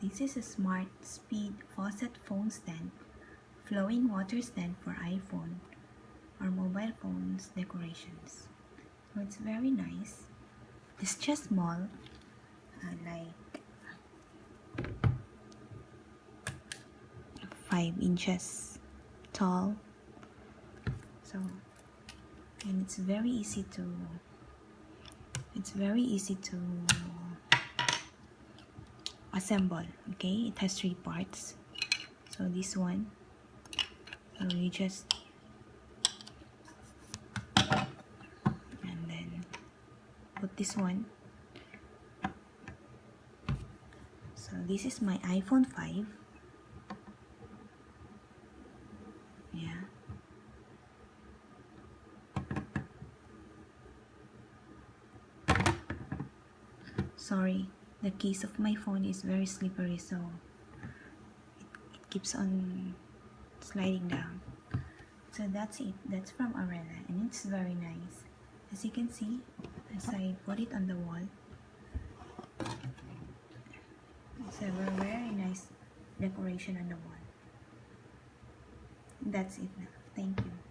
This is a smart speed faucet phone stand, flowing water stand for iPhone or mobile phones decorations. So it's very nice. It's just small, like 5 inches tall. So, and it's very easy to assemble. Okay, it has 3 parts. So this one, so you just and then put this one. So this is my iPhone 5. Yeah. Sorry, the case of my phone is very slippery, so it keeps on sliding down. So that's it. That's from Arrela, and it's very nice. As you can see, as I put it on the wall, it's a very nice decoration on the wall. That's it now. Thank you.